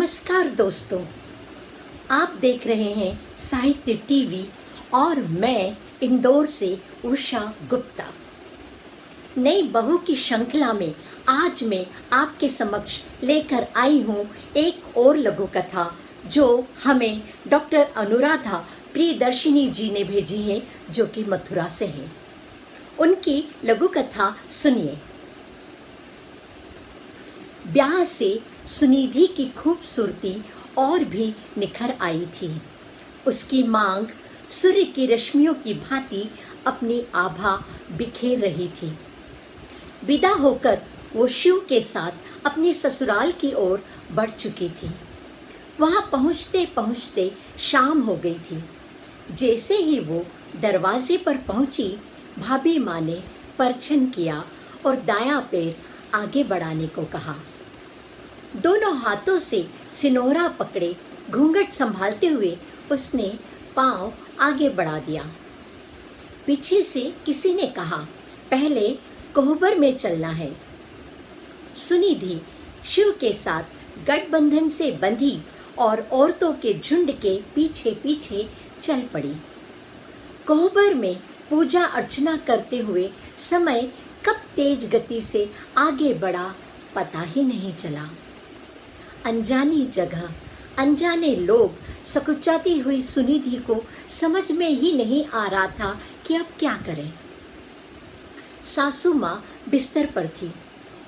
नमस्कार दोस्तों, आप देख रहे हैं साहित्य टीवी और मैं इंदौर से उषा गुप्ता। नई बहू की श्रृंखला में आज मैं आपके समक्ष लेकर आई हूँ एक और लघु कथा जो हमें डॉक्टर अनुराधा प्रियदर्शिनी जी ने भेजी है, जो कि मथुरा से है। उनकी लघु कथा सुनिए। ब्याह से सुनिधि की खूबसूरती और भी निखर आई थी। उसकी मांग सूर्य की रश्मियों की भांति अपनी आभा बिखेर रही थी। विदा होकर वो शिव के साथ अपने ससुराल की ओर बढ़ चुकी थी। वहां पहुंचते पहुंचते शाम हो गई थी। जैसे ही वो दरवाजे पर पहुंची, भाभी माँ ने परछन किया और दायां पैर आगे बढ़ाने को कहा। दोनों हाथों से सिनोरा पकड़े घूंघट संभालते हुए उसने पांव आगे बढ़ा दिया। पीछे से किसी ने कहा, पहले कोहबर में चलना है। सुनिधि शिव के साथ गठबंधन से बंधी और औरतों के झुंड के पीछे पीछे चल पड़ी। कोहबर में पूजा अर्चना करते हुए समय कब तेज गति से आगे बढ़ा पता ही नहीं चला। अनजानी जगह, अनजाने लोग, सकुचाती हुई सुनिधि को समझ में ही नहीं आ रहा था कि अब क्या करें। सासू माँ बिस्तर पर थी।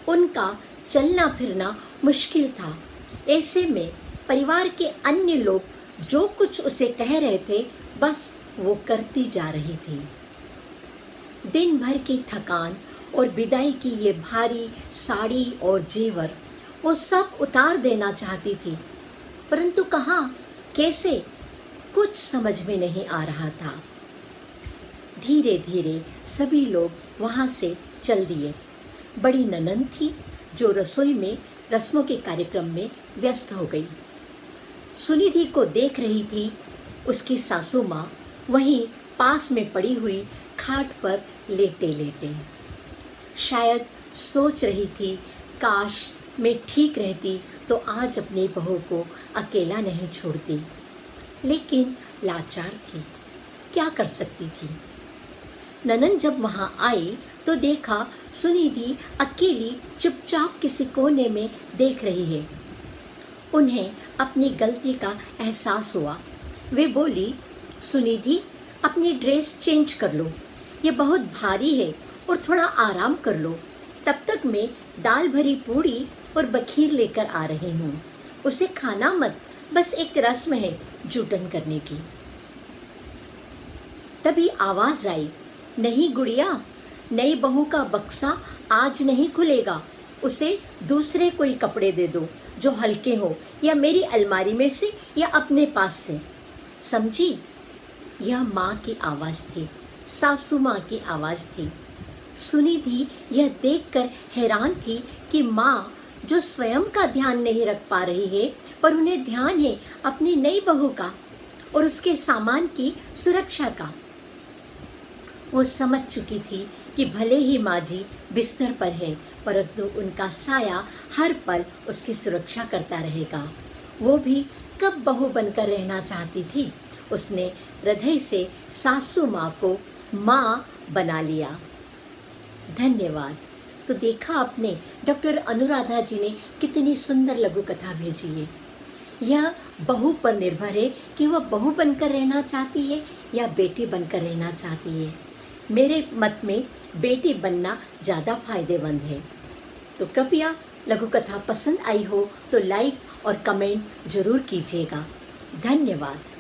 उनका चलना फिरना मुश्किल था। ऐसे में परिवार के अन्य लोग जो कुछ उसे कह रहे थे, बस वो करती जा रही थी। दिन भर की थकान और विदाई की ये भारी साड़ी और जेवर वो सब उतार देना चाहती थी, परंतु कहाँ, कैसे, कुछ समझ में नहीं आ रहा था। धीरे धीरे सभी लोग वहाँ से चल दिए। बड़ी ननंद थी जो रसोई में रस्मों के कार्यक्रम में व्यस्त हो गई। सुनिधि को देख रही थी उसकी सासू माँ वहीं पास में पड़ी हुई खाट पर लेटे लेटे। शायद सोच रही थी, काश मैं ठीक रहती तो आज अपनी बहू को अकेला नहीं छोड़ती, लेकिन लाचार थी, क्या कर सकती थी। ननंद जब वहां आई तो देखा सुनिधि अकेली चुपचाप किसी कोने में देख रही है। उन्हें अपनी गलती का एहसास हुआ। वे बोली, सुनिधि, अपनी ड्रेस चेंज कर लो, ये बहुत भारी है और थोड़ा आराम कर लो। तब तक मैं दाल भरी पूड़ी और बखीर लेकर आ रही हूँ। उसे खाना मत, बस एक रस्म है जूटन करने की। तभी आवाज आई, नहीं गुड़िया, नई बहू का बक्सा आज नहीं खुलेगा। उसे दूसरे कोई कपड़े दे दो जो हल्के हो, या मेरी अलमारी में से या अपने पास से, समझी। यह माँ की आवाज थी, सासू माँ की आवाज थी। सुनिधि यह देखकर हैरान थी कि माँ जो स्वयं का ध्यान नहीं रख पा रही है, पर उन्हें ध्यान है अपनी नई बहू का और उसके सामान की सुरक्षा का। वो समझ चुकी थी कि भले ही माँ जी बिस्तर पर है, परंतु उनका साया हर पल उसकी सुरक्षा करता रहेगा। वो भी कब बहू बनकर रहना चाहती थी। उसने हृदय से सासू माँ को माँ बना लिया। धन्यवाद। तो देखा आपने, डॉक्टर अनुराधा जी ने कितनी सुंदर लघु कथा भेजी है। यह बहू पर निर्भर है कि वह बहू बनकर रहना चाहती है या बेटी बनकर रहना चाहती है। मेरे मत में बेटी बनना ज़्यादा फायदेमंद है। तो कृपया लघु कथा पसंद आई हो तो लाइक और कमेंट जरूर कीजिएगा। धन्यवाद।